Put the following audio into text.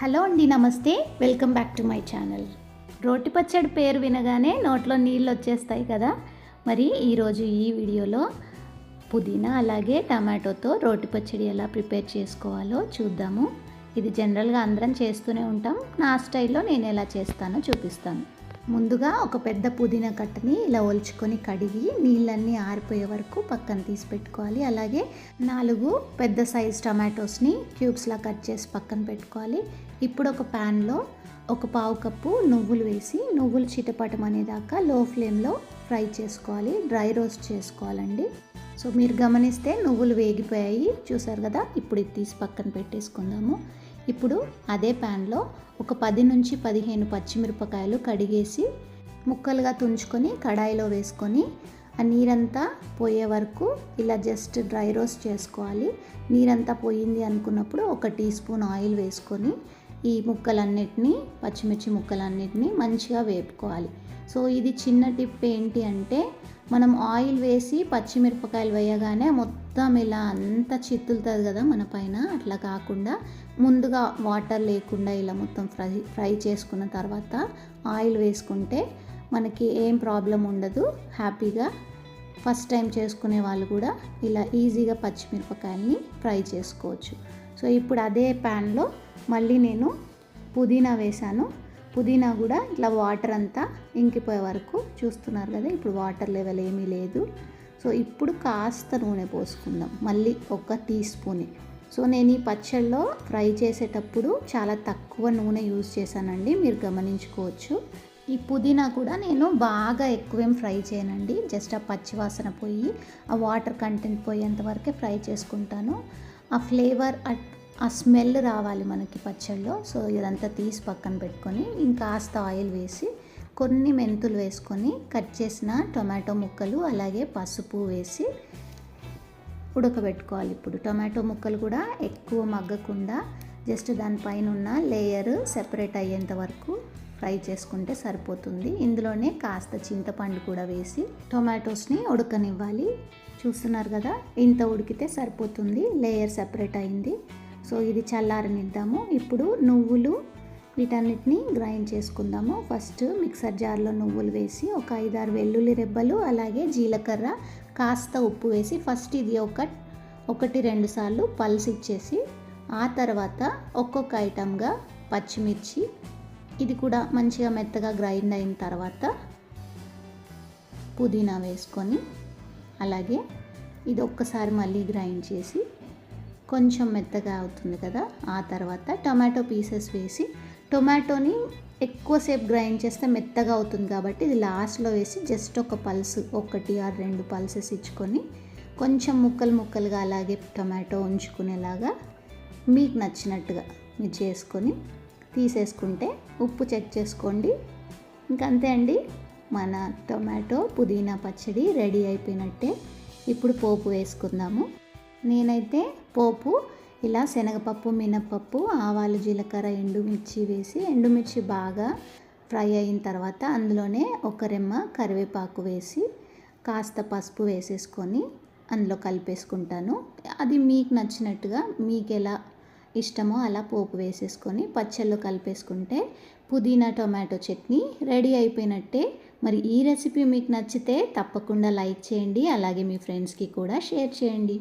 Hello అండి, నమస్తే. Welcome back to my channel. రోటి పచ్చడి పేరు వినగానే నోట్లో నీళ్ళు వచ్చేస్తాయి కదా. మరి ఈరోజు ఈ వీడియోలో పుదీనా అలాగే టమాటోతో రోటి పచ్చడి ఎలా ప్రిపేర్ చేసుకోవాలో చూద్దాము. ఇది జనరల్గా అందరం చేస్తూనే ఉంటాం. నా స్టైల్లో నేను ఎలా చేస్తానో చూపిస్తాను. ముందుగా ఒక పెద్ద పుదీనా కట్టని ఇలా ఒలుచుకొని కడిగి నీళ్ళన్నీ ఆరిపోయే వరకు పక్కన తీసి పెట్టుకోవాలి. అలాగే 4 పెద్ద సైజ్ టమాటోస్ని క్యూబ్స్లా కట్ చేసి పక్కన పెట్టుకోవాలి. ఇప్పుడు ఒక ప్యాన్లో ఒక 1/2 కప్పు నువ్వులు వేసి నువ్వులు చిటపటం అనేదాకా లో ఫ్లేమ్లో ఫ్రై చేసుకోవాలి. డ్రై రోస్ట్ చేసుకోవాలండి. సో మీరు గమనిస్తే నువ్వులు వేగిపోయాయి చూసారు కదా. ఇప్పుడు ఇది తీసి పక్కన పెట్టేసుకుందాము. ఇప్పుడు అదే ప్యాన్లో ఒక 10 నుంచి 15 పచ్చిమిరపకాయలు కడిగేసి ముక్కలుగా తుంచుకొని కడాయిలో వేసుకొని ఆ నీరంతా పోయే వరకు ఇలా జస్ట్ డ్రై రోస్ట్ చేసుకోవాలి. నీరంతా పోయింది అనుకున్నప్పుడు 1 టీ స్పూన్ ఆయిల్ వేసుకొని ఈ ముక్కలన్నిటినీ పచ్చిమిర్చి ముక్కలన్నిటినీ మంచిగా వేపుకోవాలి. సో ఇది చిన్న టిప్ ఏంటి అంటే, మనం ఆయిల్ వేసి పచ్చిమిరపకాయలు వేయగానే మొత్తం ఇలా అంతా చిత్తులుతుంది కదా మన పైన. అట్లా కాకుండా ముందుగా వాటర్ లేకుండా ఇలా మొత్తం ఫ్రై చేసుకున్న తర్వాత ఆయిల్ వేసుకుంటే మనకి ఏం ప్రాబ్లం ఉండదు. హ్యాపీగా ఫస్ట్ టైం చేసుకునే వాళ్ళు కూడా ఇలా ఈజీగా పచ్చిమిరపకాయల్ని ఫ్రై చేసుకోవచ్చు. సో ఇప్పుడు అదే ప్యాన్లో మళ్ళీ నేను పుదీనా వేసాను. పుదీనా కూడా ఇట్లా వాటర్ అంతా ఇంకిపోయే వరకు చూస్తున్నారు కదా. ఇప్పుడు వాటర్ లెవెల్ ఏమీ లేదు. సో ఇప్పుడు కాస్త నూనె పోసుకుందాం, మళ్ళీ 1 టీ స్పూన్. సో నేను ఈ పచ్చళ్ళలో ఫ్రై చేసేటప్పుడు చాలా తక్కువ నూనె యూజ్ చేశానండి, మీరు గమనించుకోవచ్చు. ఈ పుదీనా కూడా నేను బాగా ఎక్కువేం ఫ్రై చేయనండి. జస్ట్ ఆ పచ్చివాసన పోయి ఆ వాటర్ కంటెంట్ పోయేంత వరకే ఫ్రై చేసుకుంటాను. ఆ ఫ్లేవర్ ఆ స్మెల్ రావాలి మనకి పచ్చళ్ళలో. సో ఇదంతా తీసి పక్కన పెట్టుకొని ఇంకాస్త ఆయిల్ వేసి కొన్ని మెంతులు వేసుకొని కట్ చేసిన టొమాటో ముక్కలు అలాగే పసుపు వేసి ఉడకబెట్టుకోవాలి. ఇప్పుడు టొమాటో ముక్కలు కూడా ఎక్కువ మగ్గకుండా జస్ట్ దానిపైన ఉన్న లేయర్ సెపరేట్ అయ్యేంత వరకు ఫ్రై చేసుకుంటే సరిపోతుంది. ఇందులోనే కాస్త చింతపండు కూడా వేసి టొమాటోస్ని ఉడకనివ్వాలి. చూస్తున్నారు కదా, ఇంత ఉడికితే సరిపోతుంది. లేయర్ సెపరేట్ అయింది. సో ఇది చల్లారనిద్దాము. ఇప్పుడు నువ్వులు వీటన్నిటిని గ్రైండ్ చేసుకుందాము. ఫస్ట్ మిక్సర్ జార్లో నువ్వులు వేసి ఒక 5-6 వెల్లుల్లి రెబ్బలు అలాగే జీలకర్ర కాస్త ఉప్పు వేసి ఫస్ట్ ఇది 1-2 సార్లు పల్స్ ఇచ్చేసి ఆ తర్వాత ఒక్కొక్క ఐటమ్గా పచ్చిమిర్చి ఇది కూడా మంచిగా మెత్తగా గ్రైండ్ అయిన తర్వాత పుదీనా వేసుకొని అలాగే ఇది ఒక్కసారి మళ్ళీ గ్రైండ్ చేసి కొంచెం మెత్తగా అవుతుంది కదా. ఆ తర్వాత టొమాటో పీసెస్ వేసి టొమాటోని ఎక్కువసేపు గ్రైండ్ చేస్తే మెత్తగా అవుతుంది కాబట్టి ఇది లాస్ట్లో వేసి జస్ట్ ఒక పల్స్ 1-2 పల్సెస్ ఇచ్చుకొని కొంచెం ముక్కలుగా అలాగే టొమాటో ఉంచుకునేలాగా మీకు నచ్చినట్టుగా మీరు చేసుకొని తీసేసుకుంటే ఉప్పు చెక్ చేసుకోండి. ఇంకంతే అండి, మన టొమాటో పుదీనా పచ్చడి రెడీ అయిపోయినట్టే. ఇప్పుడు పోపు వేసుకుందాము. నేనైతే పోపు ఇలా శనగపప్పు, మినపప్పు, ఆవాలు, జీలకర్ర, ఎండుమిర్చి వేసి ఎండుమిర్చి బాగా ఫ్రై అయిన తర్వాత అందులోనే 1 రెమ్మ కరివేపాకు వేసి కాస్త పసుపు వేసేసుకొని అందులో కలిపేసుకుంటాను. అది మీకు నచ్చినట్టుగా మీకు ఎలా ఇష్టమో అలా పోపు వేసేసుకొని పచ్చళ్ళు కలిపేసుకుంటే పుదీనా టొమాటో చట్నీ రెడీ అయిపోయినట్టే. మరి ఈ రెసిపీ మీకు నచ్చితే తప్పకుండా లైక్ చేయండి, అలాగే మీ ఫ్రెండ్స్కి కూడా షేర్ చేయండి.